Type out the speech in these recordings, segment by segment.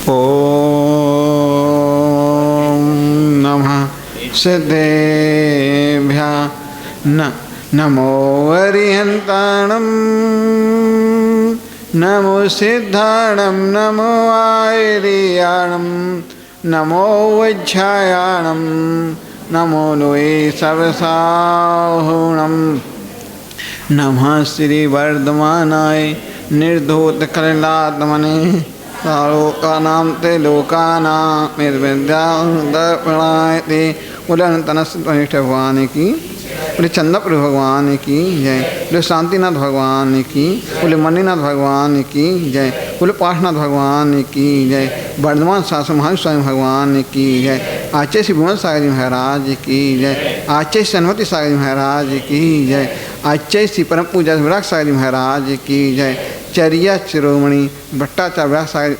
ओम नमः सिद्धेभ्यः नमो अरिहन्ताणं नमो सिद्धाणं नमो आयर्याणं नमो वज्झायाणं नमो नुये सर्वसाहुणं नमः श्री वर्धमानाय निर्धूतकलात्मने लोकानां ते लोकानां निर्विद्यादर्पणायते उदन्तनस्वनिष्ठ भगवान की, बोले चंद्रपुर भगवान की जय, बोले शांतिनाथ भगवान की, बोले मणिनाथ भगवान की जय, बोले पार्श्वनाथ भगवान की जय, वर्धमान शासन महास्वामी भगवान की जय, आचार्य श्री विमल सागर जी महाराज की जय, आचार्य सन्मति सागर जी महाराज की जय, आचार्य श्री परम पूजा विराग सागर जी महाराज की जय, चरिया शिरोमणि भट्टाचार्य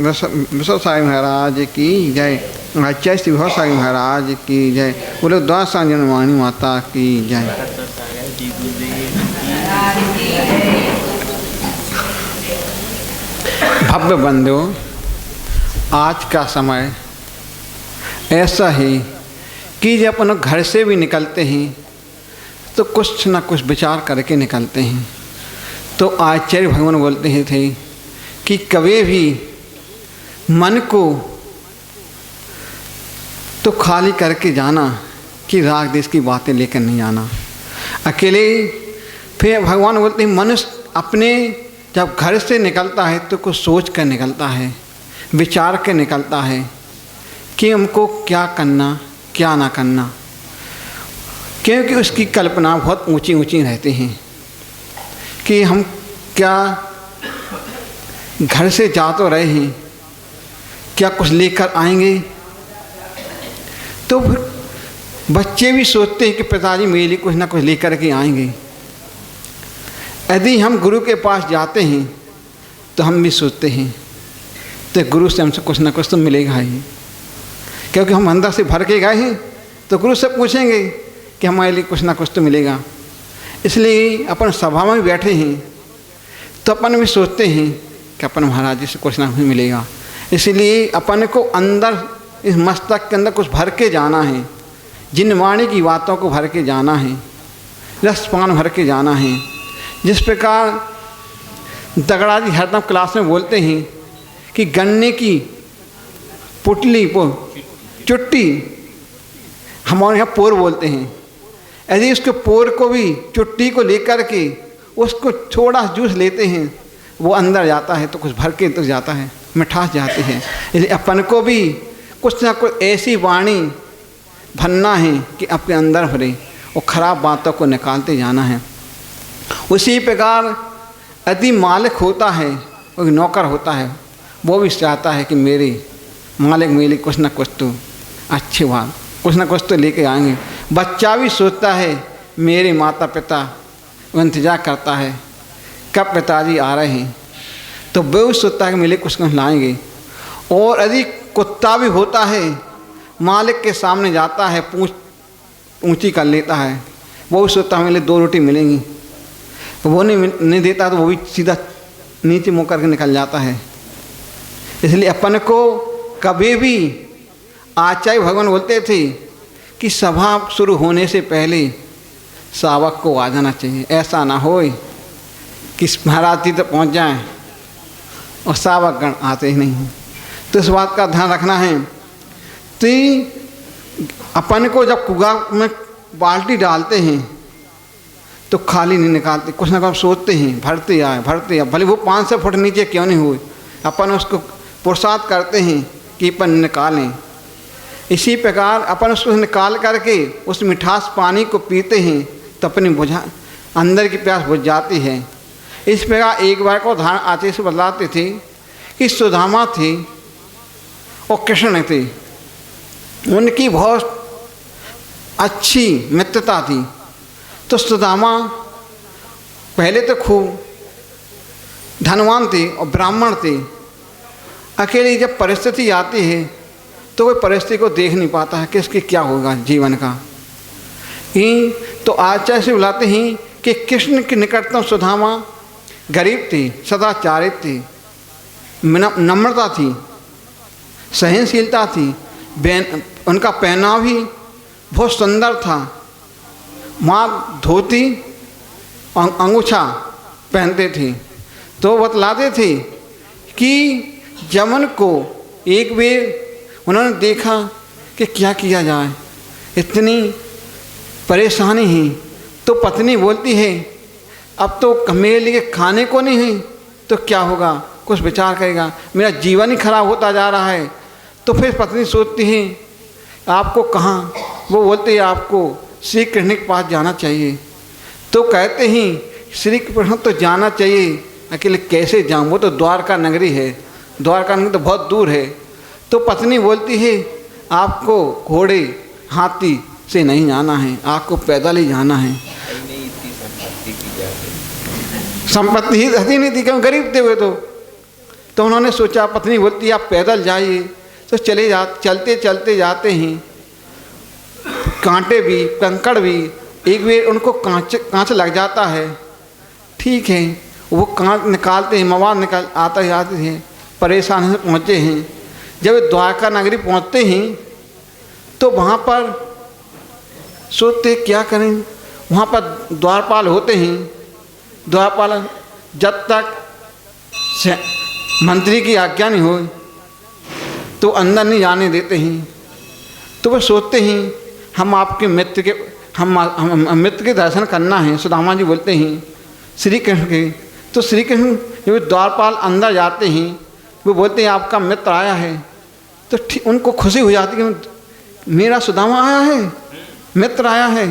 विश्व सागर महाराज की जय, आचार्य श्री विभव सागर महाराज की जय, बोले द्वादश वाणी माता की जय। भव्य बंधु, आज का समय ऐसा है कि जब अपन घर से भी निकलते हैं तो कुछ न कुछ विचार करके निकलते हैं। तो आचार्य भगवान बोलते हैं थे कि कभी भी मन को तो खाली करके जाना कि राग देश की बातें लेकर नहीं आना अकेले। फिर भगवान बोलते हैं मनुष्य अपने जब घर से निकलता है तो कुछ सोच कर निकलता है, विचार कर निकलता है कि हमको क्या करना क्या ना करना, क्योंकि उसकी कल्पना बहुत ऊंची ऊंची रहती हैं कि हम क्या घर से जा तो रहे हैं, क्या कुछ लेकर आएंगे। तो फिर बच्चे भी सोचते हैं कि पिताजी मेरे लिए कुछ ना कुछ लेकर के आएंगे। यदि हम गुरु के पास जाते हैं तो हम भी सोचते हैं तो गुरु से हमसे कुछ ना कुछ तो मिलेगा ही, क्योंकि हम अंदर से भर के गए हैं तो गुरु से पूछेंगे कि हमारे लिए कुछ ना कुछ तो मिलेगा। इसलिए अपन सभा में बैठे हैं तो अपन भी सोचते हैं कि अपन महाराज जी से कुछ ना कुछ मिलेगा। इसलिए अपन को अंदर इस मस्तक के अंदर कुछ भर के जाना है, जिन वाणी की बातों को भर के जाना है, रसपान भर के जाना है। जिस प्रकार दगड़ा जी हरदम क्लास में बोलते हैं कि गन्ने की पुटली चुट्टी, हमारे यहाँ पोर बोलते हैं, यदि उसके पोर को भी चुट्टी को लेकर के उसको थोड़ा जूस लेते हैं वो अंदर जाता है तो कुछ भर के तो जाता है, मिठास जाती है। इसलिए अपन को भी कुछ ना कुछ ऐसी वाणी भरना है कि अपने अंदर भरे और ख़राब बातों को निकालते जाना है। उसी प्रकार यदि मालिक होता है और नौकर होता है वो भी चाहता है कि मेरे मालिक मेरे कुछ ना कुछ तो अच्छी बात कुछ ना कुछ तो लेके आएंगे। बच्चा भी सोचता है मेरे माता पिता इंतजार करता है कब पिताजी आ रहे हैं, तो वो भी सोचता है कि मेरे कुछ कुछ लाएंगे। और यदि कुत्ता भी होता है मालिक के सामने जाता है पूंछ ऊंची कर लेता है, वो भी सोचता है मेरे 2 रोटी मिलेंगी, वो नहीं देता तो वो भी सीधा नीचे मुँह करके निकल जाता है। इसलिए अपन को कभी भी आचार्य भगवान बोलते थे कि सभा शुरू होने से पहले सावक को आ जाना चाहिए, ऐसा ना हो कि महाराज जी तक पहुँच जाएं और सावक गण आते ही नहीं। तो इस बात का ध्यान रखना है। तो अपन को जब कुआ में बाल्टी डालते हैं तो खाली नहीं निकालते, कुछ ना कुछ सोचते हैं, भरते आए भले वो 500 फुट नीचे क्यों नहीं हुए, अपन उसको पुरुषार्थ करते हैं कि अपन निकालें। इसी प्रकार अपन उसको निकाल करके उस मिठास पानी को पीते हैं तो अपनी अंदर की प्यास बुझ जाती है। इस प्रकार एक बार को उदाहरण आचार्य से बतलाते थे कि सुदामा थे और कृष्ण थे, उनकी बहुत अच्छी मित्रता थी। तो सुदामा पहले तो खूब धनवान थे और ब्राह्मण थे। अकेली जब परिस्थिति आती है तो कोई परिस्थिति को देख नहीं पाता है कि इसके क्या होगा जीवन का। तो आचार्य से बुलाते हैं कि कृष्ण के निकटतम सुदामा गरीब थी, सदाचारित थी, नम्रता थी, सहनशीलता थी, उनका पहनाव भी बहुत सुंदर था। माँ धोती अंगूछा पहनते थे। तो बतलाते थे कि जमन को एक बार उन्होंने देखा कि क्या किया जाए, इतनी परेशानी है। तो पत्नी बोलती है अब तो मेरे लिए खाने को नहीं है तो क्या होगा, कुछ विचार करेगा, मेरा जीवन ही खराब होता जा रहा है। तो फिर पत्नी सोचती है आपको कहाँ, वो बोलते हैं आपको श्री कृष्ण के पास जाना चाहिए। तो कहते हैं श्री कृष्ण तो जाना चाहिए, अकेले कैसे जाऊँ, वो तो द्वारका नगरी है, द्वारका नगरी तो बहुत दूर है। तो पत्नी बोलती है आपको घोड़े हाथी से नहीं जाना है, आपको पैदल ही जाना है। संपत्ति ही नहीं थी, क्यों गरीब थे वे तो उन्होंने सोचा, पत्नी बोलती आप पैदल जाइए। तो चलते चलते जाते हैं, कांटे भी कंकड़ भी, एक बार उनको कांच लग जाता है। ठीक है, वो कांच निकालते हैं, मवाद निकाल आते हैं, परेशान से पहुँचे हैं। जब द्वारका नगरी पहुँचते हैं तो वहाँ पर सोचते क्या करें, वहाँ पर द्वारपाल होते हैं। द्वारपाल जब तक मंत्री की आज्ञा नहीं हो तो अंदर नहीं जाने देते हैं। तो वो सोचते हैं हम आपके मित्र के हम मित्र के दर्शन करना है। सुदामा जी बोलते हैं श्री कृष्ण के। तो श्री कृष्ण जब द्वारपाल अंदर जाते हैं, वो बोलते हैं आपका मित्र आया है। तो उनको खुशी हो जाती है कि मेरा सुदामा आया है, मित्र आया है।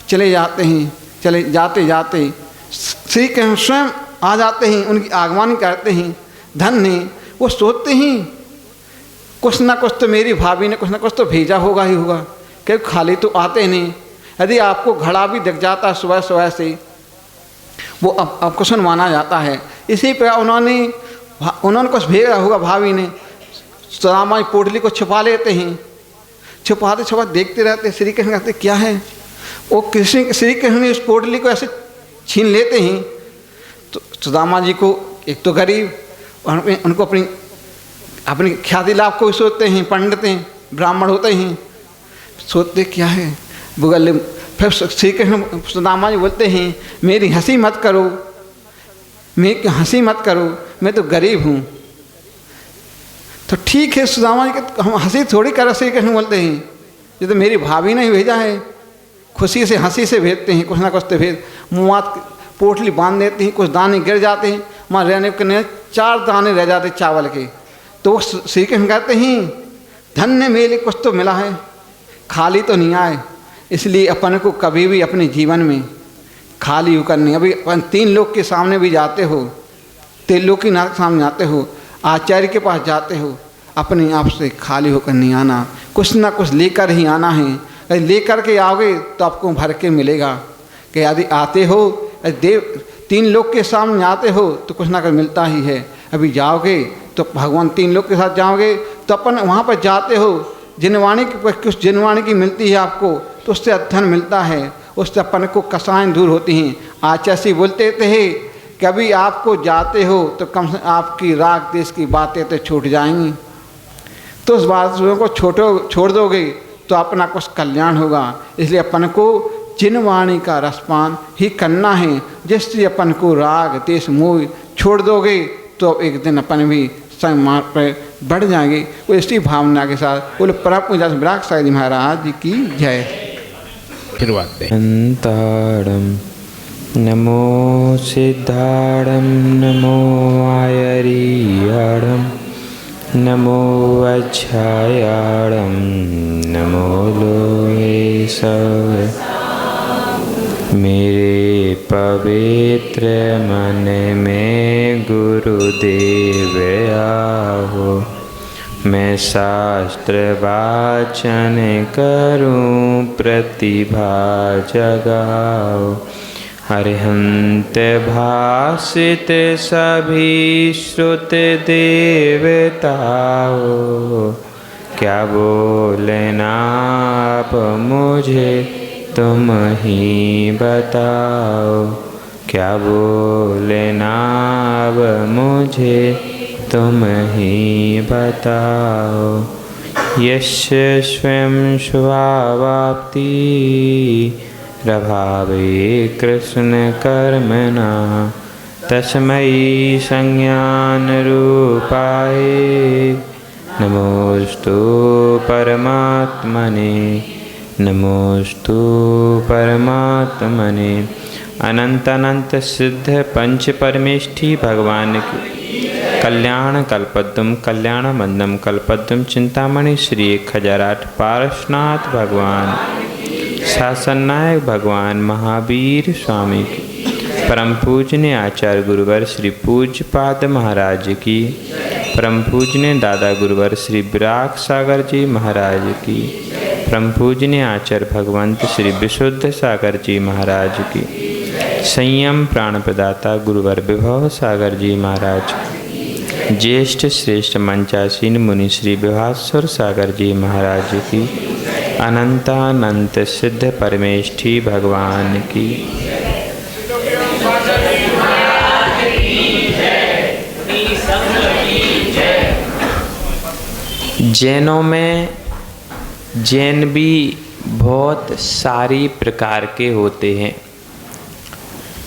चले जाते हैं, चले जाते जाते श्री कृष्ण स्वयं आ जाते हैं, उनकी आगमन करते हैं। धन्य वो सोचते हैं कुछ ना कुछ तो मेरी भाभी ने कुछ ना कुछ तो भेजा होगा ही होगा, क्योंकि खाली तो आते नहीं। यदि आपको घड़ा भी दिख जाता सुबह सुबह से, वो अब कुछ माना जाता है। इसी पर उन्होंने कुछ भेजा होगा भाभी ने। सुदामा पोटली को छुपा लेते हैं, छुपाते छुपाते देखते रहते। श्री कृष्ण कहते क्या है, वो श्री कृष्ण इस पोटली को ऐसे छीन लेते हैं। तो सुदामा जी को एक तो गरीब, उनको अपनी ख्याति लाभ को सोचते हैं, पंडित हैं, ब्राह्मण होते हैं, सोचते क्या है बुगल। फिर श्री कृष्ण सुदामा जी बोलते हैं मेरी हंसी मत करो, मेरी हंसी मत करो, मैं तो गरीब हूँ। तो ठीक है सुदामा जी के हम हंसी थोड़ी करो। श्री कृष्ण बोलते हैं ये तो मेरी भाभी ने ही भेजा है, खुशी से हंसी से भेजते हैं, कुछ ना कुछ तो भेज। मुँह पोटली बांध देते हैं, कुछ दाने गिर जाते हैं, वहाँ रहने के 4 दाने रह जाते चावल के। तो श्री कृष्ण कहते हैं धन्य मेरे कुछ तो मिला है, खाली तो नहीं आए। इसलिए अपन को कभी भी अपने जीवन में खाली होकर नहीं, अभी अपन 3 लोग के सामने भी जाते हो, 3 लोग के सामने जाते हो, आचार्य के पास जाते हो, अपने आप से खाली होकर नहीं आना, कुछ ना कुछ लेकर ही आना है। लेकर के आओगे तो आपको भर के मिलेगा। कि यदि आते हो देव 3 लोग के सामने आते हो तो कुछ ना कुछ मिलता ही है। अभी जाओगे तो भगवान 3 लोग के साथ जाओगे तो अपन वहाँ पर जाते हो, जिनवाणी की कुछ जिनवाणी की मिलती है आपको, तो उससे अध्ययन मिलता है, उससे अपन को कसाएँ दूर होती हैं। आचार्य बोलते थे कि अभी आपको जाते हो तो कम से आपकी राग देश की बातें तो छूट जाएंगी। तो उस बातों को छोड़ दोगे तो अपना कुछ कल्याण होगा। इसलिए अपन को जिनवाणी का रसपान ही करना है, जिससे अपन को राग देश मोह छोड़ दोगे तो एक दिन अपन भी सही मार्ग पर बढ़ जाएंगे। वो इसी भावना के साथ बोले परम पूजा विराग साई जी महाराज जी की जय। अंताड़म नमो सिद्धाड़म नमो आयरियाड़म नमो अच्छायाड़म नमो लोहे सव। मेरे पवित्र मन में गुरुदेव आओ, मैं शास्त्र वाचन करूं प्रतिभा जगाओ। अरिहंत भासित सभी श्रुत देवताओ, क्या बोलना आप मुझे तुम ही बताओ, क्या बोलना अब मुझे तुम ही बताओ। यस्य स्वयं स्वभावाप्ति प्रभावे कृष्ण कर्मणा तस्मै संज्ञान रूपाय नमोस्तु परमात्मने नमोस्तु परमात्मने। अनंत अनंत सिद्ध पंच परमेष्ठी भगवान की कल्याण कल्पद्रुम कल्याण मंदम कल्पद्रुम चिंतामणि श्री 1008 पार्श्वनाथ भगवान शासन नायक भगवान महावीर स्वामी की परम पूजनीय आचार्य गुरुवर श्री पूज्यपाद महाराज की परम पूजनीय दादा गुरुवर श्री विराग सागर जी महाराज की परम पूजनीय आचार्य भगवंत श्री विशुद्ध सागर जी महाराज की संयम प्राण प्रदाता गुरुवर विभव सागर जी महाराज ज्येष्ठ श्रेष्ठ मंचासीन मुनि श्री विभास्वर सागर जी महाराज की अनंतानंत सिद्ध परमेष्ठी भगवान की। जैनों में जैन भी बहुत सारी प्रकार के होते हैं।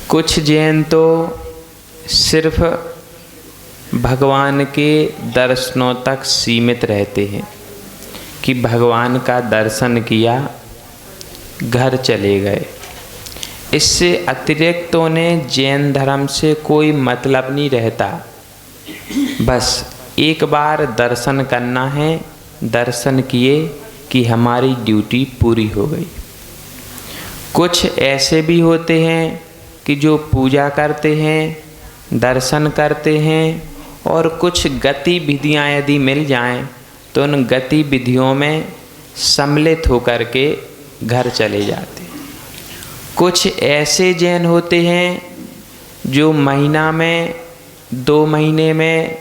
कुछ जैन तो सिर्फ भगवान के दर्शनों तक सीमित रहते हैं कि भगवान का दर्शन किया घर चले गए। इससे अतिरिक्त उन्हें जैन धर्म से कोई मतलब नहीं रहता। बस एक बार दर्शन करना है, दर्शन किए कि हमारी ड्यूटी पूरी हो गई। कुछ ऐसे भी होते हैं कि जो पूजा करते हैं, दर्शन करते हैं और कुछ गतिविधियाँ यदि मिल जाएं तो उन गतिविधियों में सम्मिलित होकर के घर चले जाते हैं। कुछ ऐसे जैन होते हैं जो महीना में, 2 महीने में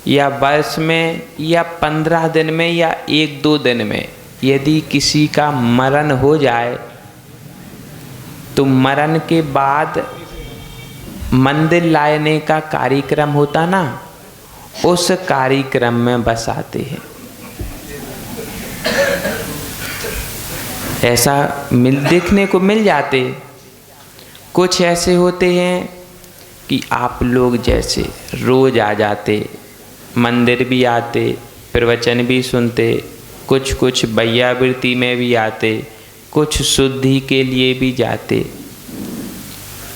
या वर्ष में या 15 दिन में या 1-2 दिन में यदि किसी का मरण हो जाए तो मरण के बाद मंदिर लाने का कार्यक्रम होता ना, उस कार्यक्रम में बस आते हैं। ऐसा देखने को मिल जाते। कुछ ऐसे होते हैं कि आप लोग जैसे रोज आ जाते, मंदिर भी आते, प्रवचन भी सुनते, कुछ बैयावृत्ति में भी आते, कुछ शुद्धि के लिए भी जाते।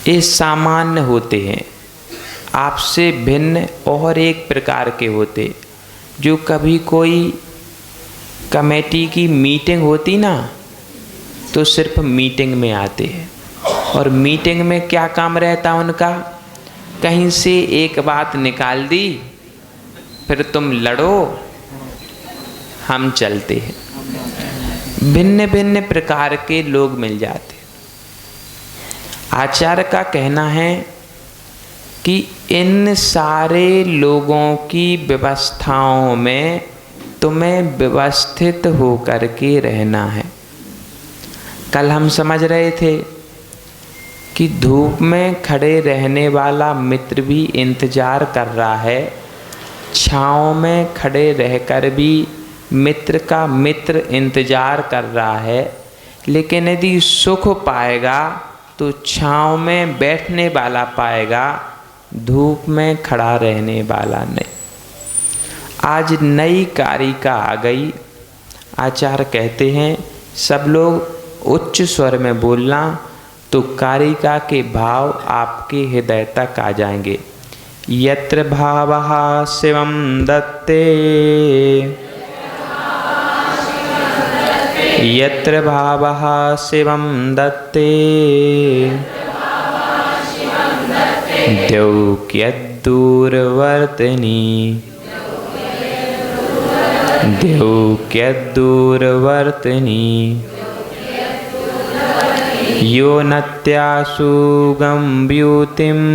ये सामान्य होते हैं। आपसे भिन्न और एक प्रकार के होते जो कभी कोई कमेटी की मीटिंग होती ना तो सिर्फ मीटिंग में आते हैं। और मीटिंग में क्या काम रहता उनका, कहीं से एक बात निकाल दी, फिर तुम लड़ो, हम चलते हैं। भिन्न भिन्न प्रकार के लोग मिल जाते। आचार्य का कहना है कि इन सारे लोगों की व्यवस्थाओं में तुम्हें व्यवस्थित होकर के रहना है। कल हम समझ रहे थे कि धूप में खड़े रहने वाला मित्र भी इंतजार कर रहा है, छाँव में खड़े रहकर भी मित्र का मित्र इंतजार कर रहा है। लेकिन यदि सुख पाएगा तो छाँव में बैठने वाला पाएगा, धूप में खड़ा रहने वाला नहीं। आज नई कारिका आ गई। आचार्य कहते हैं सब लोग उच्च स्वर में बोलना तो कारिका के भाव आपके हृदय तक आ जाएंगे। यत्र भावः शिवं दत्ते, यत्र भावः शिवं दत्ते, द्यौक्यद्दूरवर्तिनी, द्यौक्यद्दूरवर्तिनी, यो नत्यासु गम्ब्यूतिम्,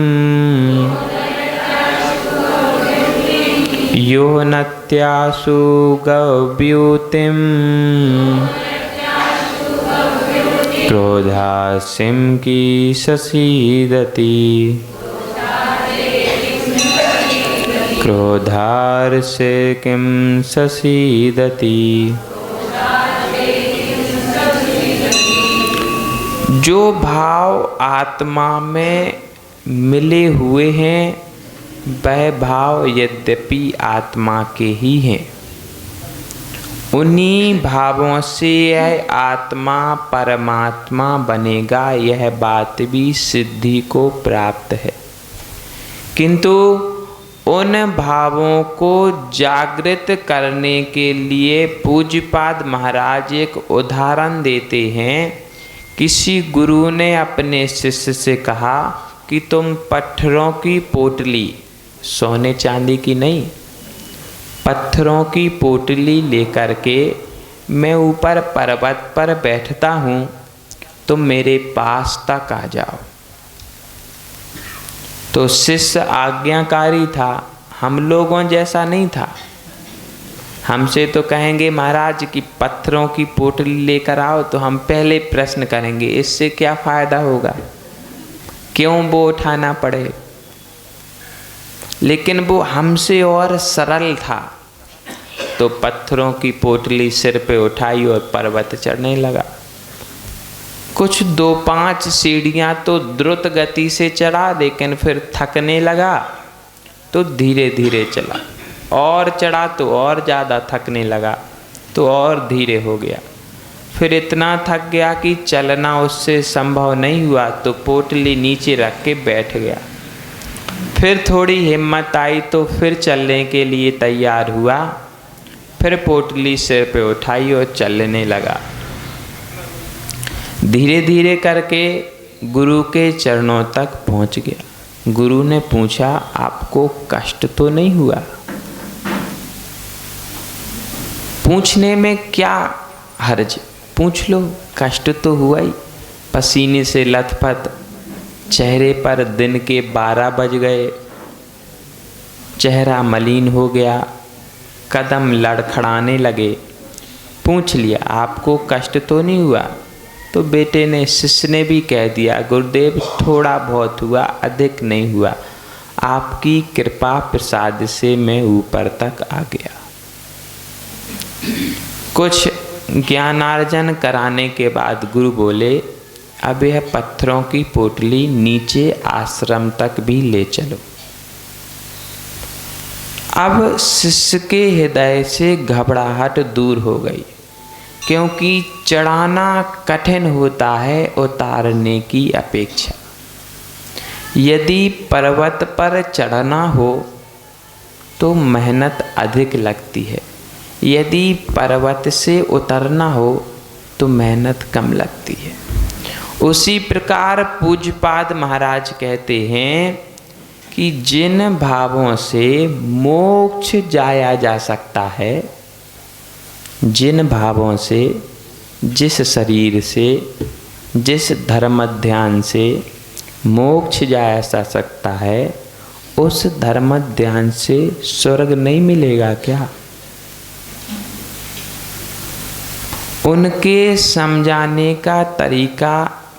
यो नत्यासु गव्यूतिम्, क्रोधासिं की ससीदति, क्रोधार से किम ससीदति। जो भाव आत्मा में मिले हुए हैं वह भाव यद्यपि आत्मा के ही हैं, उन्हीं भावों से यह आत्मा परमात्मा बनेगा, यह बात भी सिद्धि को प्राप्त है। किंतु उन भावों को जागृत करने के लिए पूज्यपाद महाराज एक उदाहरण देते हैं। किसी गुरु ने अपने शिष्य से कहा कि तुम पत्थरों की पोटली, सोने चांदी की नहीं, पत्थरों की पोटली लेकर के मैं ऊपर पर्वत पर बैठता हूँ, तुम मेरे पास तक आ जाओ। तो शिष्य आज्ञाकारी था, हम लोगों जैसा नहीं था। हमसे तो कहेंगे महाराज कि पत्थरों की पोटली लेकर आओ, तो हम पहले प्रश्न करेंगे इससे क्या फायदा होगा, क्यों वो उठाना पड़े। लेकिन वो हमसे और सरल था, तो पत्थरों की पोटली सिर पे उठाई और पर्वत चढ़ने लगा। कुछ 2-5 सीढ़ियाँ तो द्रुत गति से चढ़ा, लेकिन फिर थकने लगा तो धीरे धीरे चला, और चढ़ा तो और ज़्यादा थकने लगा तो और धीरे हो गया। फिर इतना थक गया कि चलना उससे संभव नहीं हुआ, तो पोटली नीचे रख के बैठ गया। फिर थोड़ी हिम्मत आई तो फिर चलने के लिए तैयार हुआ, फिर पोटली सिर पे उठाई और चलने लगा। धीरे धीरे करके गुरु के चरणों तक पहुंच गया। गुरु ने पूछा, आपको कष्ट तो नहीं हुआ? पूछने में क्या हर्ज, पूछ लो, कष्ट तो हुआ ही। पसीने से लथपथ, चेहरे पर दिन के 12 बज गए, चेहरा मलिन हो गया, कदम लड़खड़ाने लगे। पूछ लिया, आपको कष्ट तो नहीं हुआ? तो बेटे ने, शिष्य ने भी कह दिया, गुरुदेव थोड़ा बहुत हुआ, अधिक नहीं हुआ, आपकी कृपा प्रसाद से मैं ऊपर तक आ गया। कुछ ज्ञानार्जन कराने के बाद गुरु बोले, अब यह पत्थरों की पोटली नीचे आश्रम तक भी ले चलो। अब शिष्य के हृदय से घबराहट दूर हो गई, क्योंकि चढ़ाना कठिन होता है उतारने की अपेक्षा। यदि पर्वत पर चढ़ना हो तो मेहनत अधिक लगती है, यदि पर्वत से उतरना हो तो मेहनत कम लगती है। उसी प्रकार पूज्यपाद महाराज कहते हैं कि जिन भावों से मोक्ष जाया जा सकता है, जिन भावों से, जिस शरीर से, जिस धर्म ध्यान से मोक्ष जाया जा सकता है, उस धर्म ध्यान से स्वर्ग नहीं मिलेगा क्या? उनके समझाने का तरीका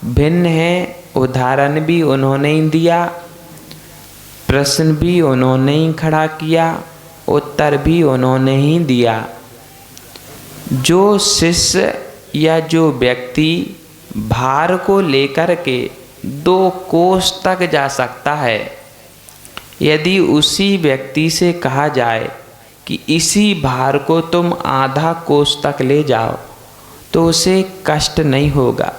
भिन्न है। उदाहरण भी उन्होंने ही दिया, प्रश्न भी उन्होंने ही खड़ा किया, उत्तर भी उन्होंने ही दिया। जो शिष्य या जो व्यक्ति भार को लेकर के 2 कोस तक जा सकता है, यदि उसी व्यक्ति से कहा जाए कि इसी भार को तुम आधा कोस तक ले जाओ, तो उसे कष्ट नहीं होगा,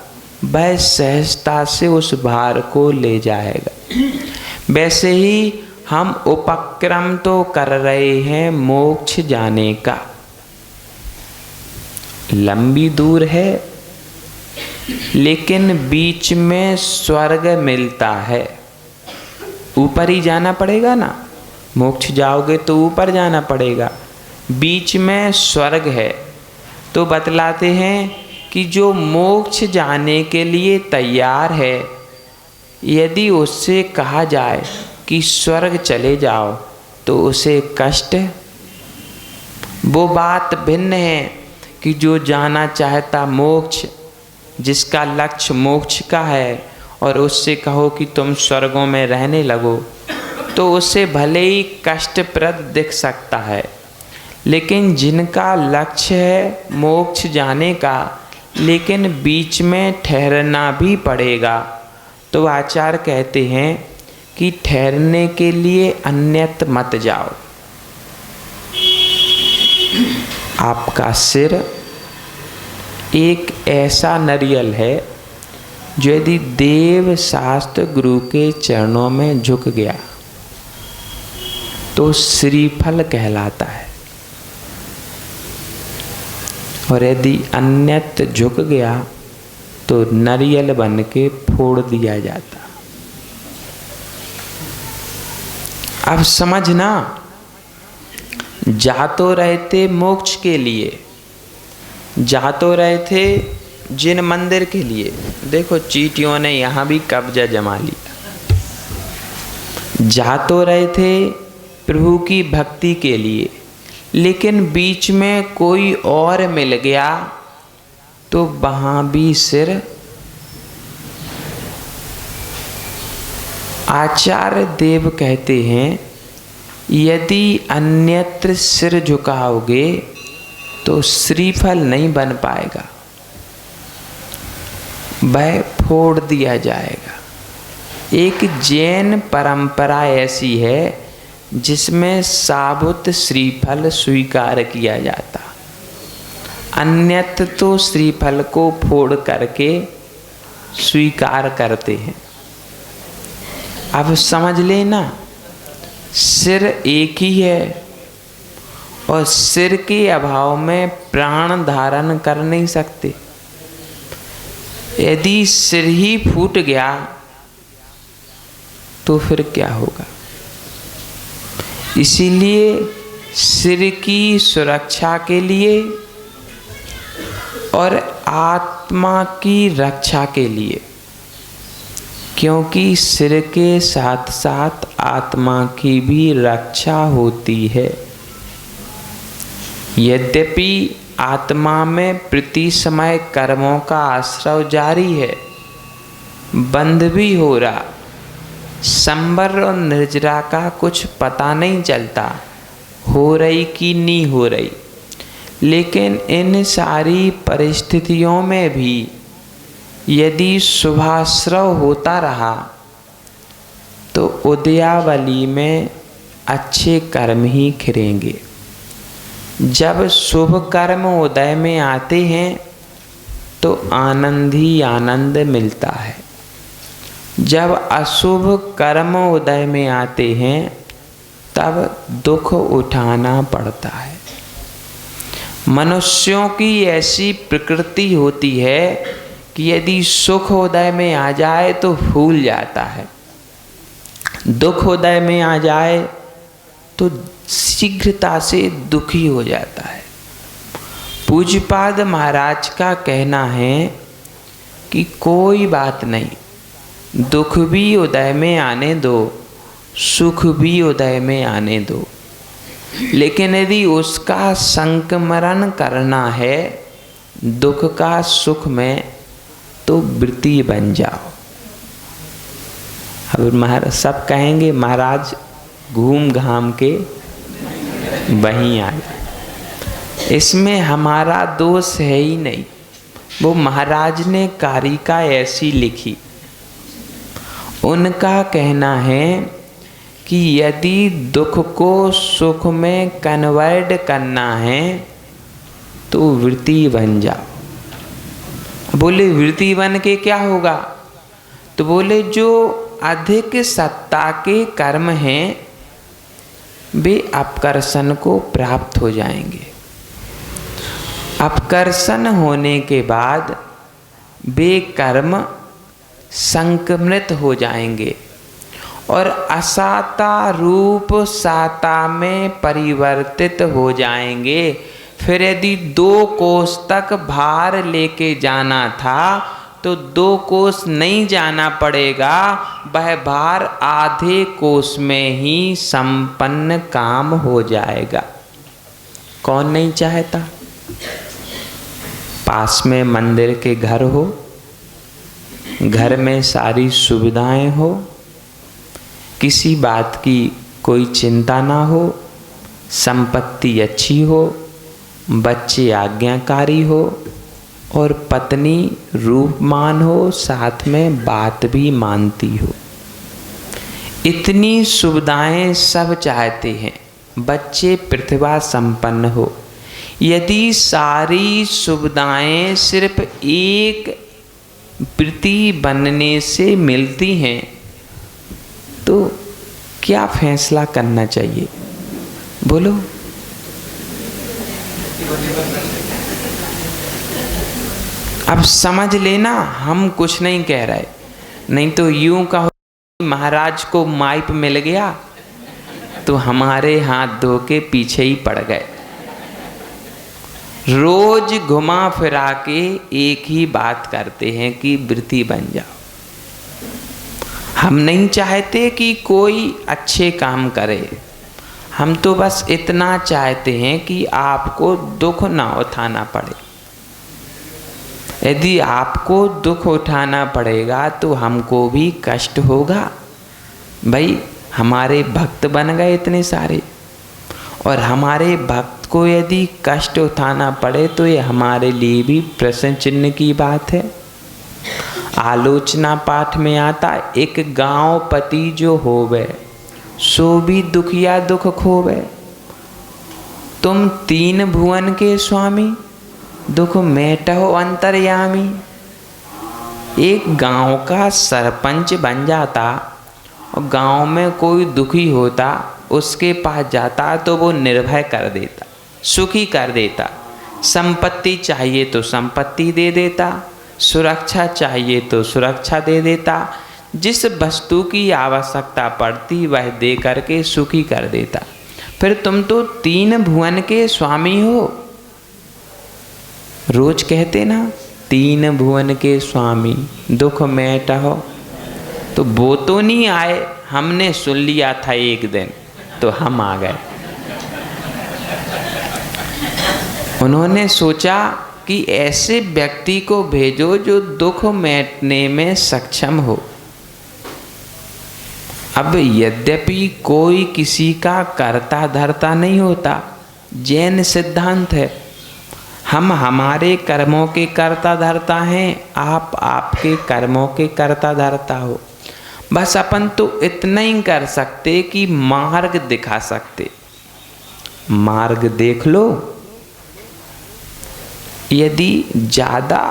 वह सहजता से उस भार को ले जाएगा। वैसे ही हम उपक्रम तो कर रहे हैं मोक्ष जाने का, लंबी दूर है, लेकिन बीच में स्वर्ग मिलता है। ऊपर ही जाना पड़ेगा ना, मोक्ष जाओगे तो ऊपर जाना पड़ेगा, बीच में स्वर्ग है। तो बतलाते हैं कि जो मोक्ष जाने के लिए तैयार है, यदि उससे कहा जाए कि स्वर्ग चले जाओ तो उसे कष्ट। वो बात भिन्न है कि जो जाना चाहता मोक्ष, जिसका लक्ष्य मोक्ष का है, और उससे कहो कि तुम स्वर्गों में रहने लगो, तो उसे भले ही कष्टप्रद दिख सकता है, लेकिन जिनका लक्ष्य है मोक्ष जाने का, लेकिन बीच में ठहरना भी पड़ेगा, तो आचार्य कहते हैं कि ठहरने के लिए अन्यत्र मत जाओ। आपका सिर एक ऐसा नारियल है जो यदि देव शास्त्र गुरु के चरणों में झुक गया तो श्रीफल कहलाता है, और यदि अन्यत्र झुक गया तो नारियल बन के फोड़ दिया जाता। अब समझना, जा तो रहे थे मोक्ष के लिए, जा तो रहे थे जिन मंदिर के लिए, देखो चींटियों ने यहाँ भी कब्जा जमा लिया। जा तो रहे थे प्रभु की भक्ति के लिए, लेकिन बीच में कोई और मिल गया तो वहाँ भी सिर। आचार्य देव कहते हैं यदि अन्यत्र सिर झुकाओगे तो श्रीफल नहीं बन पाएगा, वह फोड़ दिया जाएगा। एक जैन परंपरा ऐसी है जिसमें साबुत श्रीफल स्वीकार किया जाता, अन्यत्र तो श्रीफल को फोड़ करके स्वीकार करते हैं। अब समझ लेना, सिर एक ही है और सिर के अभाव में प्राण धारण कर नहीं सकते। यदि सिर ही फूट गया तो फिर क्या होगा? इसीलिए सिर की सुरक्षा के लिए और आत्मा की रक्षा के लिए, क्योंकि सिर के साथ साथ आत्मा की भी रक्षा होती है। यद्यपि आत्मा में प्रति समय कर्मों का आश्रव जारी है, बंद भी हो रहा, संवर और निर्जरा का कुछ पता नहीं चलता, हो रही कि नहीं हो रही, लेकिन इन सारी परिस्थितियों में भी यदि शुभाश्रव होता रहा तो उदयावली में अच्छे कर्म ही खिलेंगे। जब शुभ कर्म उदय में आते हैं तो आनंद ही आनंद मिलता है, जब अशुभ कर्म उदय में आते हैं तब दुख उठाना पड़ता है। मनुष्यों की ऐसी प्रकृति होती है कि यदि सुख उदय में आ जाए तो भूल जाता है, दुख उदय में आ जाए तो शीघ्रता से दुखी हो जाता है। पूज्यपाद महाराज का कहना है कि कोई बात नहीं, दुख भी उदय में आने दो, सुख भी उदय में आने दो, लेकिन यदि उसका संकमरण करना है दुख का सुख में तो वृत्ति बन जाओ। अब महाराज सब कहेंगे महाराज घूम घाम के वहीं आ जाए, इसमें हमारा दोष है ही नहीं, वो महाराज ने कारिका ऐसी लिखी। उनका कहना है कि यदि दुख को सुख में कन्वर्ट करना है तो वृत्ति बन जाओ। बोले वृत्ति बन के क्या होगा? तो बोले जो अधिक सत्ता के कर्म हैं वे अपकर्षण को प्राप्त हो जाएंगे। अपकर्षण होने के बाद वे कर्म संक्रमित हो जाएंगे और असाता रूप साता में परिवर्तित हो जाएंगे। फिर यदि 2 कोस तक भार लेके जाना था तो 2 कोस नहीं जाना पड़ेगा, वह भार आधे कोस में ही संपन्न काम हो जाएगा। कौन नहीं चाहता? पास में मंदिर के घर हो, घर में सारी सुविधाएं हो, किसी बात की कोई चिंता ना हो, संपत्ति अच्छी हो, बच्चे आज्ञाकारी हो और पत्नी रूपमान हो, साथ में बात भी मानती हो। इतनी सुविधाएं सब चाहते हैं। बच्चे प्रतिभा संपन्न हो। यदि सारी सुविधाएं सिर्फ एक वृत्ति बनने से मिलती हैं तो क्या फैसला करना चाहिए? बोलो। अब समझ लेना, हम कुछ नहीं कह रहे, नहीं तो यूं कहो महाराज को माइप मिल गया तो हमारे हाथ धो के पीछे ही पड़ गए। रोज घुमा फिरा के एक ही बात करते हैं कि वृत्ति बन जाओ। हम नहीं चाहते कि कोई अच्छे काम करे, हम तो बस इतना चाहते हैं कि आपको दुख ना उठाना पड़े। यदि आपको दुख उठाना पड़ेगा तो हमको भी कष्ट होगा। भाई हमारे भक्त बन गए इतने सारे, और हमारे भक्त को यदि कष्ट उठाना पड़े तो ये हमारे लिए भी प्रश्न चिन्ह की बात है। आलोचना पाठ में आता, एक गांव पति जो होवे सो भी दुखिया दुख खोवे। तुम तीन भुवन के स्वामी, दुख मेटहो अंतर्यामी। एक गांव का सरपंच बन जाता और गांव में कोई दुखी होता, उसके पास जाता तो वो निर्भय कर देता, सुखी कर देता। संपत्ति चाहिए तो संपत्ति दे देता, सुरक्षा चाहिए तो सुरक्षा दे देता, जिस वस्तु की आवश्यकता पड़ती वह दे करके सुखी कर देता। फिर तुम तो तीन भुवन के स्वामी हो। रोज कहते ना, तीन भुवन के स्वामी दुख मेटहो। तो वो तो नहीं आए, हमने सुन लिया था एक दिन तो हम आ गए। उन्होंने सोचा कि ऐसे व्यक्ति को भेजो जो दुख मेटने में सक्षम हो। अब यद्यपि कोई किसी का कर्ता धर्ता नहीं होता, जैन सिद्धांत है, हम हमारे कर्मों के कर्ता धर्ता हैं, आप आपके कर्मों के कर्ता धर्ता हो। बस अपन तो इतना ही कर सकते कि मार्ग दिखा सकते। मार्ग देख लो। यदि ज़्यादा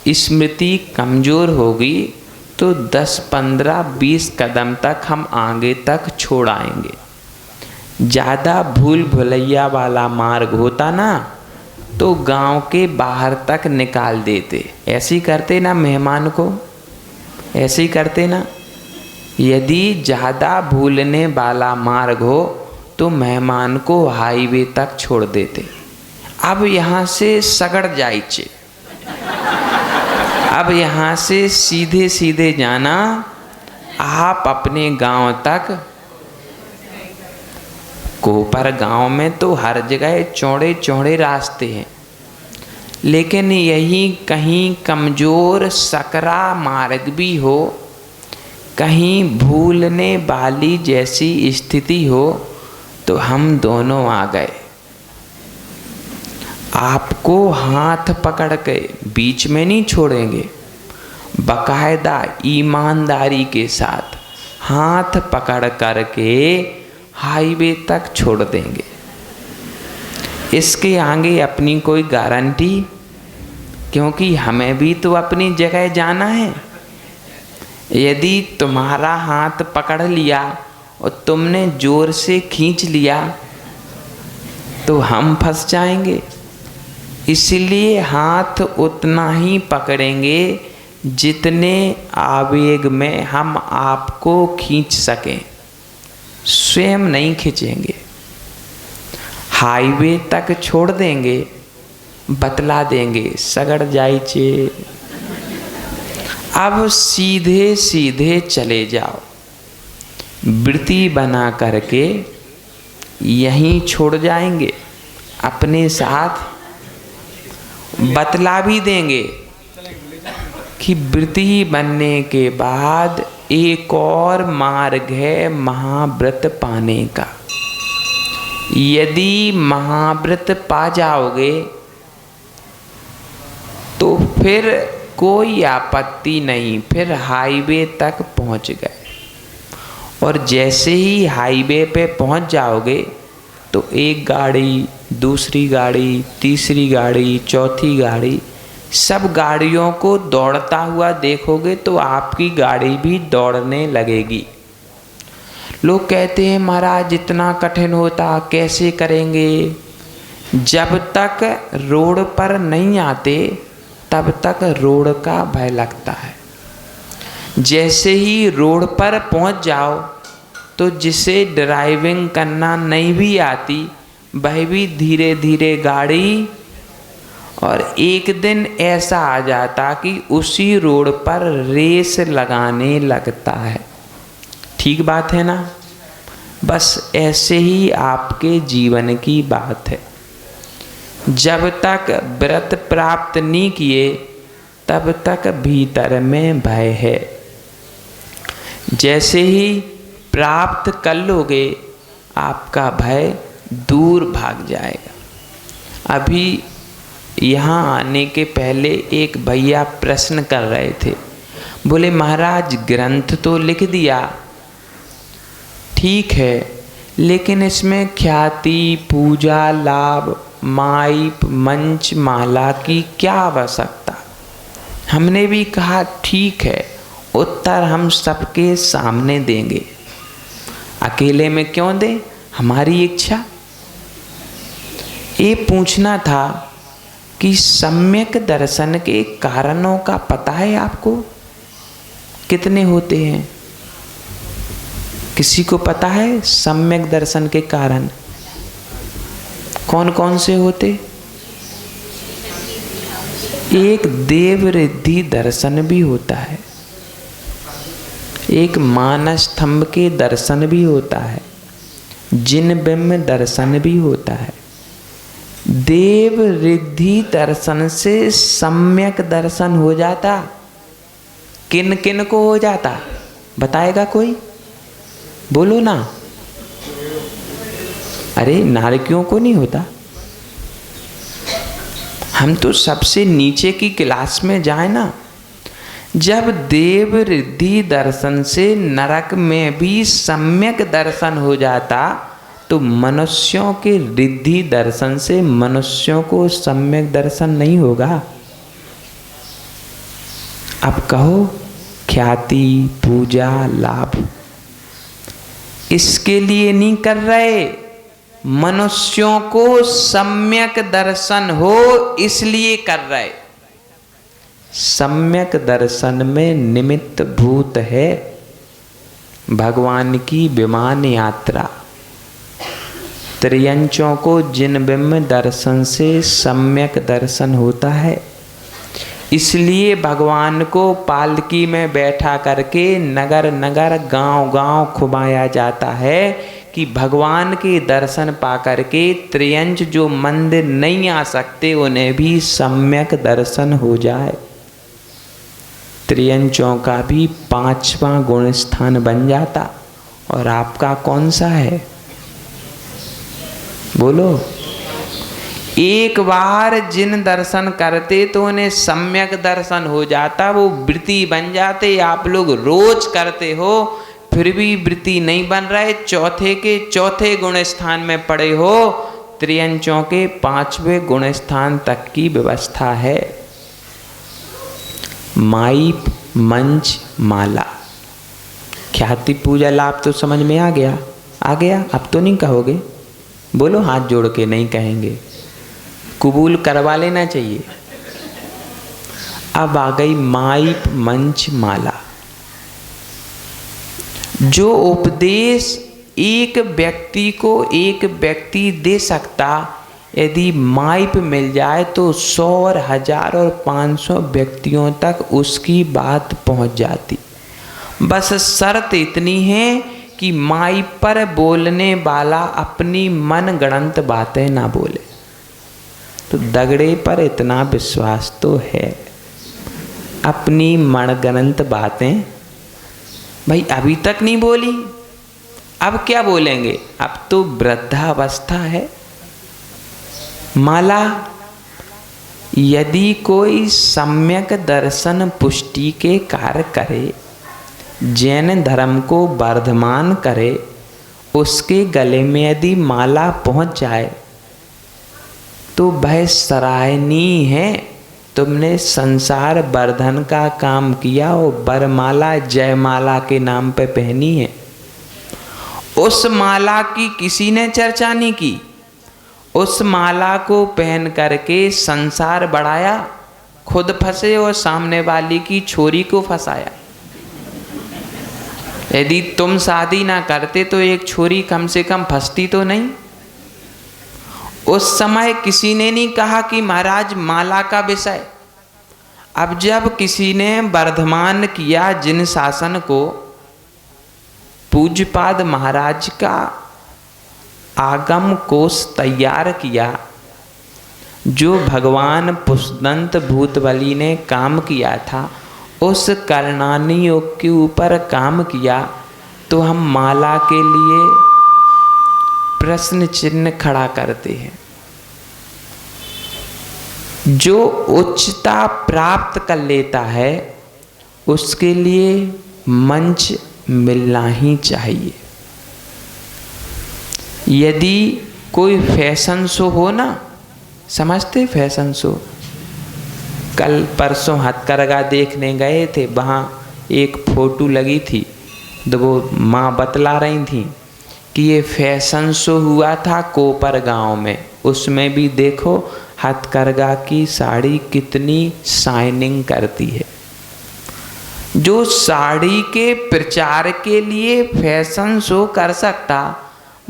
स्मृति कमज़ोर होगी तो 10, 15, 20 कदम तक हम आगे तक छोड़ आएंगे। ज़्यादा भूल भुलैया वाला मार्ग होता ना तो गांव के बाहर तक निकाल देते। ऐसे ही करते ना मेहमान को, ऐसे ही करते ना। यदि ज़्यादा भूलने वाला मार्ग हो तो मेहमान को हाईवे तक छोड़ देते। अब यहाँ से सगड़ जाइए, अब यहाँ से सीधे सीधे जाना आप अपने गांव तक। कोपर गांव में तो हर जगह चौड़े चौड़े रास्ते हैं, लेकिन यही कहीं कमज़ोर सकरा मार्ग भी हो, कहीं भूलने वाली जैसी स्थिति हो तो हम दोनों आ गए। आपको हाथ पकड़ के बीच में नहीं छोड़ेंगे, बाकायदा ईमानदारी के साथ हाथ पकड़ करके हाईवे तक छोड़ देंगे। इसके आगे अपनी कोई गारंटी, क्योंकि हमें भी तो अपनी जगह जाना है। यदि तुम्हारा हाथ पकड़ लिया और तुमने जोर से खींच लिया तो हम फंस जाएंगे। इसलिए हाथ उतना ही पकड़ेंगे जितने आवेग में हम आपको खींच सकें, स्वयं नहीं खींचेंगे। हाईवे तक छोड़ देंगे, बतला देंगे सगड़ जाइए। अब सीधे सीधे चले जाओ, वृत्ति बना करके यहीं छोड़ जाएंगे। अपने साथ बतला भी देंगे कि वृत्ति बनने के बाद एक और मार्ग है महाव्रत पाने का। यदि महाव्रत पा जाओगे तो फिर कोई आपत्ति नहीं, फिर हाईवे तक पहुंच गए। और जैसे ही हाईवे पे पहुंच जाओगे तो एक गाड़ी, दूसरी गाड़ी, तीसरी गाड़ी, चौथी गाड़ी, सब गाड़ियों को दौड़ता हुआ देखोगे तो आपकी गाड़ी भी दौड़ने लगेगी। लोग कहते हैं महाराज इतना कठिन होता, कैसे करेंगे? जब तक रोड पर नहीं आते तब तक रोड का भय लगता है। जैसे ही रोड पर पहुंच जाओ तो जिसे ड्राइविंग करना नहीं भी आती वह भी धीरे धीरे गाड़ी, और एक दिन ऐसा आ जाता कि उसी रोड पर रेस लगाने लगता है। ठीक बात है ना? बस ऐसे ही आपके जीवन की बात है। जब तक व्रत प्राप्त नहीं किए तब तक भीतर में भय है। जैसे ही प्राप्त कर लोगे आपका भय दूर भाग जाएगा। अभी यहाँ आने के पहले एक भैया प्रश्न कर रहे थे, बोले महाराज ग्रंथ तो लिख दिया, ठीक है, लेकिन इसमें ख्याति, पूजा, लाभ, माइप, मंच, माला की क्या आवश्यकता? हमने भी कहा ठीक है, उत्तर हम सबके सामने देंगे। अकेले में क्यों दें? हमारी इच्छा। ये पूछना था कि सम्यक दर्शन के कारणों का पता है आपको? कितने होते हैं? किसी को पता है सम्यक दर्शन के कारण कौन कौन से होते? एक देव रिद्धि दर्शन भी होता है, एक मानस स्तंभ के दर्शन भी होता है, जिन बिंब दर्शन भी होता है। देव रिद्धि दर्शन से सम्यक दर्शन हो जाता। किन किन को हो जाता बताएगा कोई? बोलो ना। अरे नारकियों को नहीं होता। हम तो सबसे नीचे की क्लास में जाए ना। जब देव रिद्धि दर्शन से नरक में भी सम्यक दर्शन हो जाता तो मनुष्यों के रिद्धि दर्शन से मनुष्यों को सम्यक दर्शन नहीं होगा। अब कहो ख्याति, पूजा, लाभ, इसके लिए नहीं कर रहे, मनुष्यों को सम्यक दर्शन हो इसलिए कर रहे। सम्यक दर्शन में निमित्त भूत है भगवान की विमान यात्रा। त्रियंचों को जिन बिंब दर्शन से सम्यक दर्शन होता है, इसलिए भगवान को पालकी में बैठा करके नगर नगर गांव गांव घुमाया जाता है कि भगवान के दर्शन पा करके त्रियंच जो मंदिर नहीं आ सकते उन्हें भी सम्यक दर्शन हो जाए। त्रियंचों का भी 5वां गुण स्थान बन जाता। और आपका कौन सा है? बोलो। एक बार जिन दर्शन करते तो उन्हें सम्यक दर्शन हो जाता, वो वृत्ति बन जाते। आप लोग रोज करते हो फिर भी वृत्ति नहीं बन रहे, चौथे के चौथे गुण स्थान में पड़े हो। त्रियंचों के 5वें गुण स्थान तक की व्यवस्था है। माइप, मंच, माला, ख्याति, पूजा, लाभ तो समझ में आ गया? आ गया? अब तो नहीं कहोगे? बोलो हाथ जोड़ के नहीं कहेंगे, कबूल करवा लेना चाहिए। अब आ गई माइप, मंच, माला। जो उपदेश एक व्यक्ति को एक व्यक्ति दे सकता, यदि माइप मिल जाए तो 100 और 1000 और 500 व्यक्तियों तक उसकी बात पहुंच जाती। बस शर्त इतनी है कि माइप पर बोलने वाला अपनी मन गणंत बातें ना बोले। तो दगड़े पर इतना विश्वास तो है, अपनी मनगणंत बातें भाई अभी तक नहीं बोली, अब क्या बोलेंगे? अब तो वृद्धावस्था है। माला, यदि कोई सम्यक दर्शन पुष्टि के कार्य करे, जैन धर्म को वर्धमान करे, उसके गले में यदि माला पहुंच जाए तो वह सराहनीय है। तुमने संसार वर्धन का काम किया और वरमाला जयमाला के नाम पे पहनी है। उस माला की किसी ने चर्चा नहीं की। उस माला को पहन करके संसार बढ़ाया, खुद फंसे और सामने वाली की छोरी को फंसाया। यदि तुम शादी ना करते तो एक छोरी कम से कम फंसती तो नहीं। उस समय किसी ने नहीं कहा कि महाराज माला का विषय। अब जब किसी ने वर्धमान किया जिन शासन को, पूज्यपाद महाराज का आगम कोश तैयार किया, जो भगवान पुष्पदंत भूतबली ने काम किया था, उस कर्णानी योग के ऊपर काम किया, तो हम माला के लिए प्रश्न चिन्ह खड़ा करते हैं। जो उच्चता प्राप्त कर लेता है उसके लिए मंच मिलना ही चाहिए। यदि कोई फैशन शो हो ना, समझते फैशन शो, कल परसों हथकरघा देखने गए थे, वहाँ एक फोटो लगी थी, तो वो माँ बतला रही थी कि ये फैशन शो हुआ था कोपर गांव में। उसमें भी देखो हथकरघा की साड़ी कितनी शाइनिंग करती है। जो साड़ी के प्रचार के लिए फैशन शो कर सकता,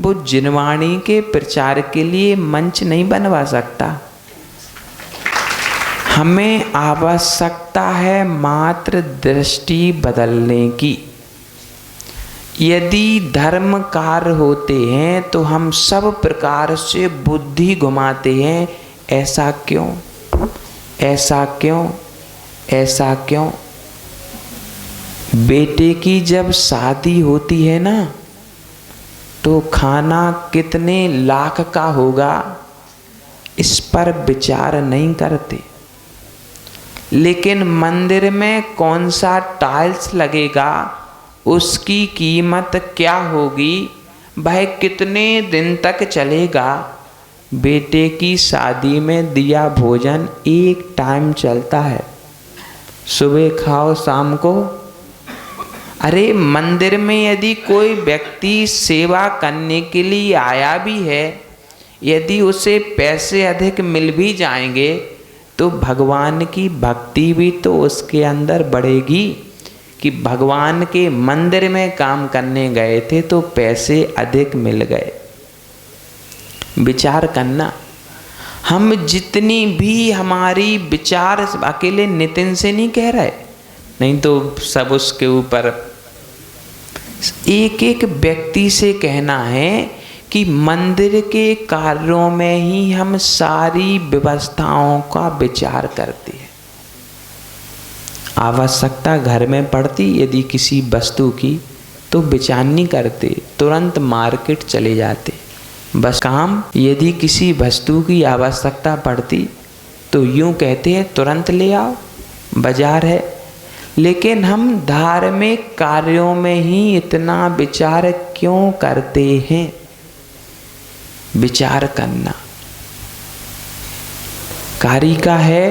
वो जिनवाणी के प्रचार के लिए मंच नहीं बनवा सकता। हमें आवश्यकता है मात्र दृष्टि बदलने की। यदि धर्म कार्य होते हैं तो हम सब प्रकार से बुद्धि घुमाते हैं, ऐसा क्यों, ऐसा क्यों, ऐसा क्यों। बेटे की जब शादी होती है ना, तो खाना कितने लाख का होगा इस पर विचार नहीं करते, लेकिन मंदिर में कौन सा टाइल्स लगेगा, उसकी कीमत क्या होगी, वह कितने दिन तक चलेगा। बेटे की शादी में दिया भोजन एक टाइम चलता है, सुबह खाओ शाम को। अरे मंदिर में यदि कोई व्यक्ति सेवा करने के लिए आया भी है, यदि उसे पैसे अधिक मिल भी जाएंगे तो भगवान की भक्ति भी तो उसके अंदर बढ़ेगी कि भगवान के मंदिर में काम करने गए थे तो पैसे अधिक मिल गए। विचार करना। हम जितनी भी हमारी विचार, अकेले नितिन से नहीं कह रहे, नहीं तो सब उसके ऊपर एक एक व्यक्ति से कहना है कि मंदिर के कार्यों में ही हम सारी व्यवस्थाओं का विचार करते हैं। आवश्यकता घर में पड़ती यदि किसी वस्तु की तो विचार नहीं करते, तुरंत मार्केट चले जाते। बस काम, यदि किसी वस्तु की आवश्यकता पड़ती तो यूं कहते हैं तुरंत ले आओ, बाजार है। लेकिन हम धार्मिक कार्यों में ही इतना विचार क्यों करते हैं? विचार करना। कारिका है,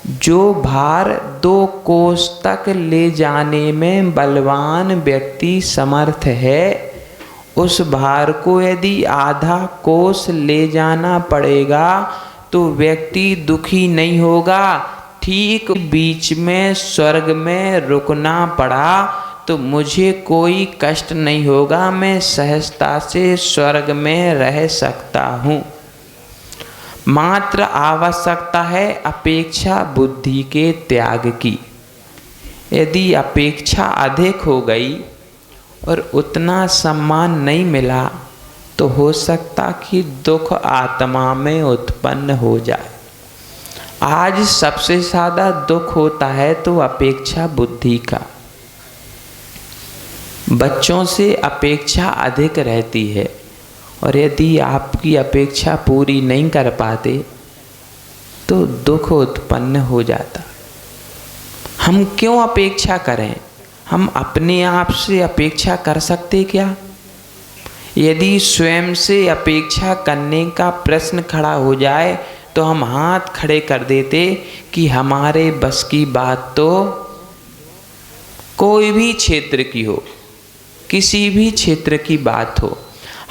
जो भार 2 कोस तक ले जाने में बलवान व्यक्ति समर्थ है, उस भार को यदि आधा कोस ले जाना पड़ेगा तो व्यक्ति दुखी नहीं होगा। ठीक बीच में स्वर्ग में रुकना पड़ा तो मुझे कोई कष्ट नहीं होगा, मैं सहजता से स्वर्ग में रह सकता हूँ। मात्र आवश्यकता है अपेक्षा बुद्धि के त्याग की। यदि अपेक्षा अधिक हो गई और उतना सम्मान नहीं मिला तो हो सकता कि दुख आत्मा में उत्पन्न हो जाए। आज सबसे ज़्यादा दुख होता है तो अपेक्षा बुद्धि का। बच्चों से अपेक्षा अधिक रहती है, और यदि आपकी अपेक्षा पूरी नहीं कर पाते तो दुख उत्पन्न हो जाता। हम क्यों अपेक्षा करें? हम अपने आप से अपेक्षा कर सकते क्या? यदि स्वयं से अपेक्षा करने का प्रश्न खड़ा हो जाए तो हम हाथ खड़े कर देते कि हमारे बस की बात तो कोई भी क्षेत्र की हो, किसी भी क्षेत्र की बात हो,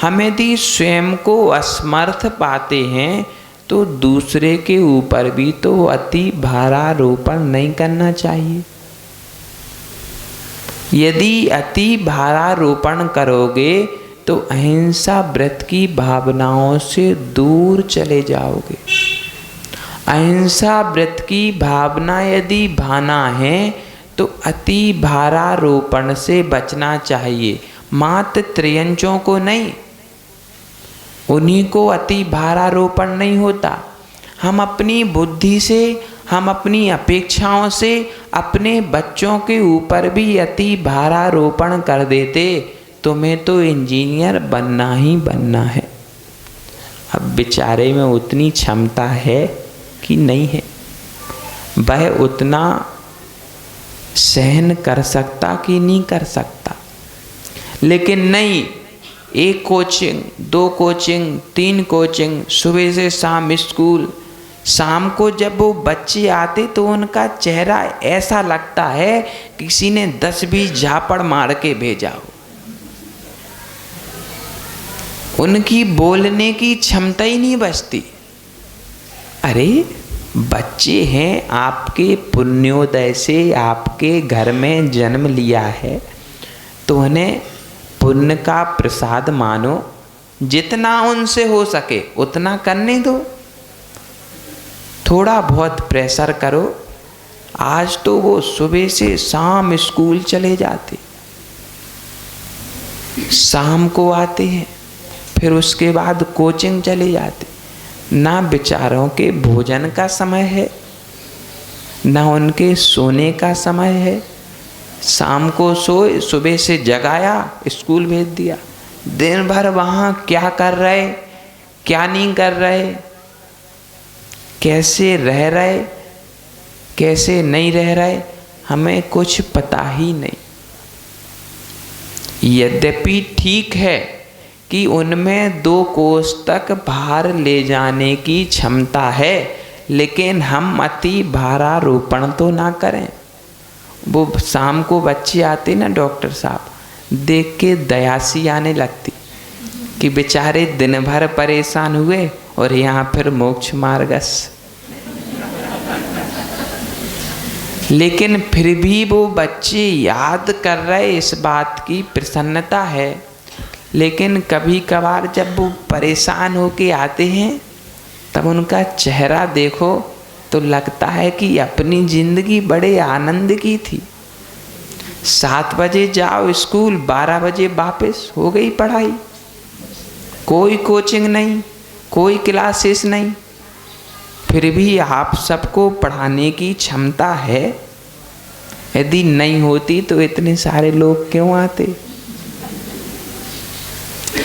हम यदि स्वयं को असमर्थ पाते हैं तो दूसरे के ऊपर भी तो अति भारारोपण नहीं करना चाहिए। यदि अति भारारोपण करोगे तो अहिंसा व्रत की भावनाओं से दूर चले जाओगे। अहिंसा व्रत की भावना यदि भाना है तो अति भारारोपण से बचना चाहिए, मात्र त्रियंचों को नहीं, उन्हीं को अति भारारोपण नहीं होता। हम अपनी बुद्धि से, हम अपनी अपेक्षाओं से अपने बच्चों के ऊपर भी अति भारारोपण कर देते, तुम्हें तो इंजीनियर बनना ही बनना है। अब बेचारे में उतनी क्षमता है कि नहीं है, वह उतना सहन कर सकता कि नहीं कर सकता। लेकिन नहीं, एक कोचिंग, दो कोचिंग, तीन कोचिंग, सुबह से शाम स्कूल, शाम को जब वो बच्चे आते तो उनका चेहरा ऐसा लगता है किसी ने 10-20 झापड़ मार के भेजा हो। उनकी बोलने की क्षमता ही नहीं बचती। अरे बच्चे हैं, आपके पुण्योदय से आपके घर में जन्म लिया है तो उन्हें पुण्य का प्रसाद मानो, जितना उनसे हो सके उतना करने दो, थोड़ा बहुत प्रेशर करो। आज तो वो सुबह से शाम स्कूल चले जाते, शाम को आते हैं, फिर उसके बाद कोचिंग चले जाते। ना बेचारों के भोजन का समय है, ना उनके सोने का समय है। शाम को सोए, सुबह से जगाया, स्कूल भेज दिया। दिन भर वहाँ क्या कर रहे, क्या नहीं कर रहे, कैसे रह रहे, कैसे नहीं रह रहे, हमें कुछ पता ही नहीं। यद्यपि ठीक है कि उनमें 2 कोस तक भार ले जाने की क्षमता है, लेकिन हम अति भारारोपण तो ना करें। वो शाम को बच्चे आते ना, डॉक्टर साहब, देख के दया सी आने लगती कि बेचारे दिन भर परेशान हुए और यहाँ फिर मोक्ष मार्गस। लेकिन फिर भी वो बच्चे याद कर रहे, इस बात की प्रसन्नता है। लेकिन कभी कभार जब वो परेशान होके आते हैं तब उनका चेहरा देखो तो लगता है कि अपनी जिंदगी बड़े आनंद की थी। 7 बजे जाओ स्कूल, 12 बजे वापस, हो गई पढ़ाई। कोई कोचिंग नहीं, कोई क्लासेस नहीं, फिर भी आप सबको पढ़ाने की क्षमता है। यदि नहीं होती तो इतने सारे लोग क्यों आते?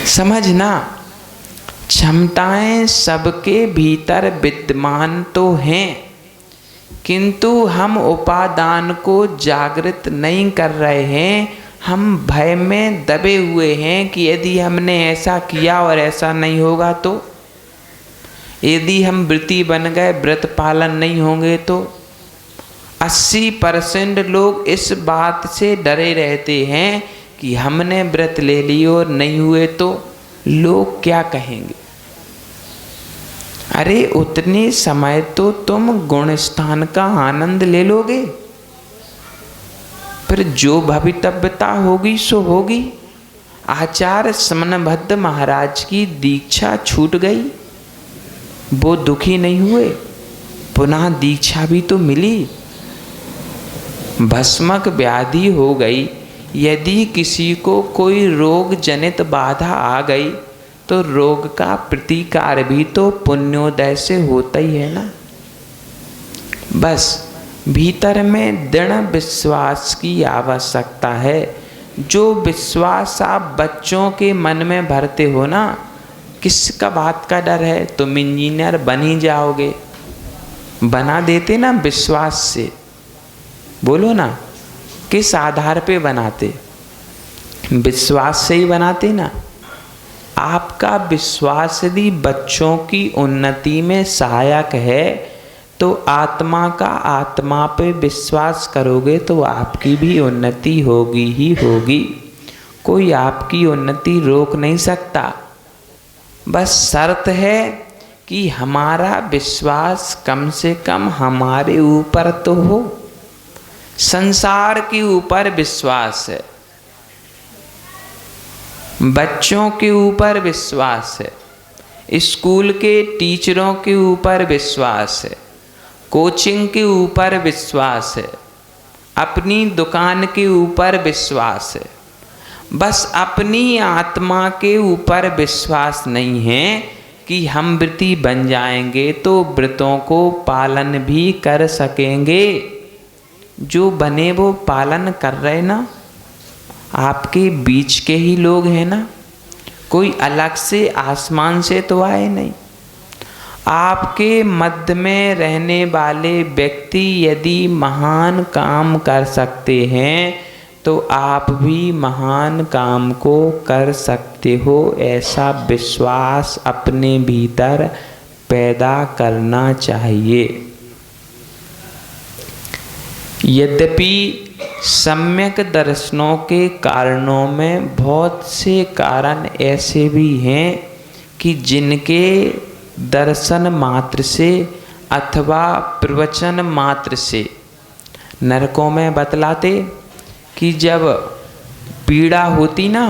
समझना, क्षमताएं सबके भीतर विद्यमान तो हैं, किंतु हम उपादान को जागृत नहीं कर रहे हैं। हम भय में दबे हुए हैं कि यदि हमने ऐसा किया और ऐसा नहीं होगा तो, यदि हम व्रती बन गए, व्रत पालन नहीं होंगे तो। 80% लोग इस बात से डरे रहते हैं कि हमने व्रत ले ली और नहीं हुए तो लोग क्या कहेंगे। अरे उतने समय तो तुम गुण स्थान का आनंद ले लोगे, फिर जो भवितव्यता होगी सो होगी। आचार्य समनभद्र महाराज की दीक्षा छूट गई, वो दुखी नहीं हुए, पुनः दीक्षा भी तो मिली। भस्मक व्याधि हो गई, यदि किसी को कोई रोग जनित बाधा आ गई तो रोग का प्रतिकार भी तो पुण्योदय से होता ही है ना। बस भीतर में दृढ़ विश्वास की आवश्यकता है। जो विश्वास आप बच्चों के मन में भरते हो ना, किसका बात का डर है, तुम इंजीनियर बन ही जाओगे, बना देते ना विश्वास से। बोलो ना, किस आधार पे बनाते, विश्वास से ही बनाते ना। आपका विश्वास यदि बच्चों की उन्नति में सहायक है तो आत्मा का आत्मा पे विश्वास करोगे तो आपकी भी उन्नति होगी ही होगी। कोई आपकी उन्नति रोक नहीं सकता। बस शर्त है कि हमारा विश्वास कम से कम हमारे ऊपर तो हो। संसार के ऊपर विश्वास है, बच्चों के ऊपर विश्वास है, स्कूल के टीचरों के ऊपर विश्वास है, कोचिंग के ऊपर विश्वास है, अपनी दुकान के ऊपर विश्वास है। बस अपनी आत्मा के ऊपर विश्वास नहीं है कि हम व्रती बन जाएंगे तो व्रतों को पालन भी कर सकेंगे। जो बने वो पालन कर रहे ना, आपके बीच के ही लोग हैं ना, कोई अलग से आसमान से तो आए नहीं। आपके मध्य में रहने वाले व्यक्ति यदि महान काम कर सकते हैं तो आप भी महान काम को कर सकते हो। ऐसा विश्वास अपने भीतर पैदा करना चाहिए। यद्यपि सम्यक दर्शनों के कारणों में बहुत से कारण ऐसे भी हैं कि जिनके दर्शन मात्र से अथवा प्रवचन मात्र से नरकों में बतलाते कि जब पीड़ा होती ना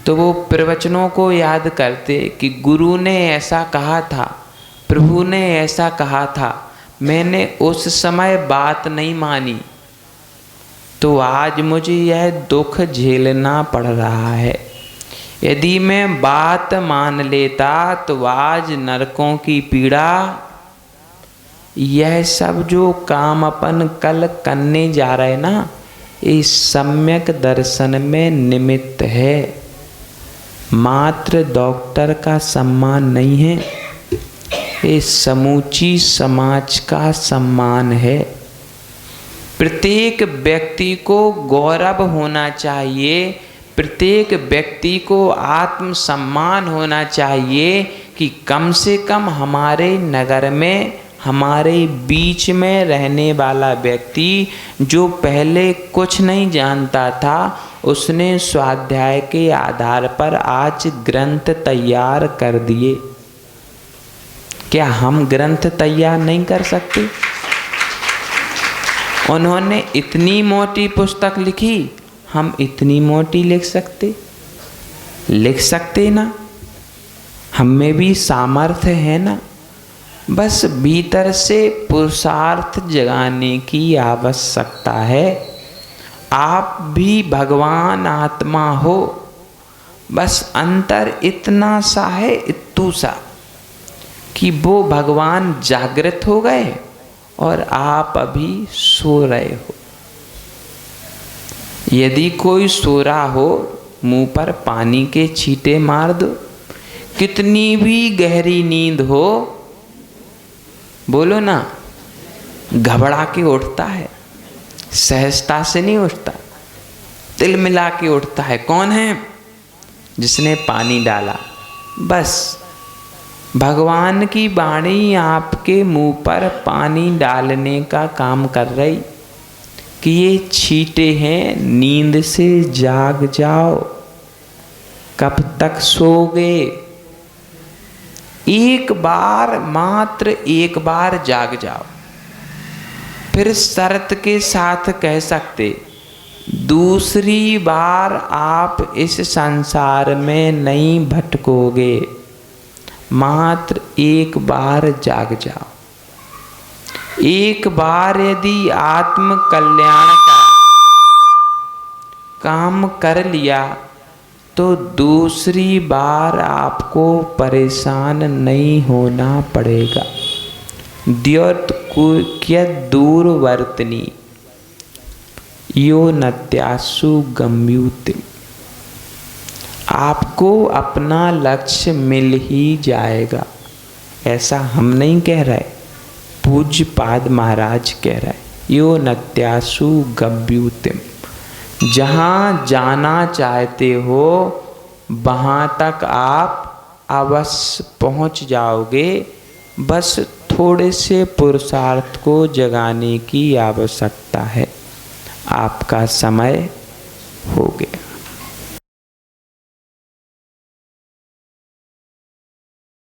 तो वो प्रवचनों को याद करते कि गुरु ने ऐसा कहा था, प्रभु ने ऐसा कहा था, मैंने उस समय बात नहीं मानी तो आज मुझे यह दुख झेलना पड़ रहा है। यदि मैं बात मान लेता तो आज नरकों की पीड़ा, यह सब जो काम अपन कल करने जा रहे ना, इस सम्यक दर्शन में निमित्त है। मात्र डॉक्टर का सम्मान नहीं है, ये समूची समाज का सम्मान है। प्रत्येक व्यक्ति को गौरव होना चाहिए, प्रत्येक व्यक्ति को आत्मसम्मान होना चाहिए कि कम से कम हमारे नगर में, हमारे बीच में रहने वाला व्यक्ति जो पहले कुछ नहीं जानता था, उसने स्वाध्याय के आधार पर आज ग्रंथ तैयार कर दिए। क्या हम ग्रंथ तैयार नहीं कर सकते? उन्होंने इतनी मोटी पुस्तक लिखी, हम इतनी मोटी लिख सकते ना? हम में भी सामर्थ्य है ना? बस भीतर से पुरुषार्थ जगाने की आवश्यकता है। आप भी भगवान आत्मा हो, बस अंतर इतना सा है, इतू सा, कि वो भगवान जागृत हो गए और आप अभी सो रहे हो। यदि कोई सो रहा हो, मुंह पर पानी के छींटे मार दो, कितनी भी गहरी नींद हो, बोलो ना, घबरा के उठता है, सहजता से नहीं उठता, तिल मिला के उठता है। कौन है? जिसने पानी डाला। बस भगवान की वाणी आपके मुंह पर पानी डालने का काम कर रही कि ये छींटे हैं, नींद से जाग जाओ। कब तक सोगे? एक बार, मात्र एक बार जाग जाओ, फिर शर्त के साथ कह सकते दूसरी बार आप इस संसार में नहीं भटकोगे। मात्र एक बार जाग जाओ। एक बार यदि आत्म कल्याण का काम कर लिया तो दूसरी बार आपको परेशान नहीं होना पड़ेगा। द्योत दूरवर्तनी, यो नत्यासु गम्यूतिम। आपको अपना लक्ष्य मिल ही जाएगा, ऐसा हम नहीं कह रहे, पूज्यपाद महाराज कह रहे। यो नत्यासु गम्यूतिम, जहाँ जाना चाहते हो वहाँ तक आप अवश्य पहुँच जाओगे, बस थोड़े से पुरुषार्थ को जगाने की आवश्यकता है। आपका समय हो गया।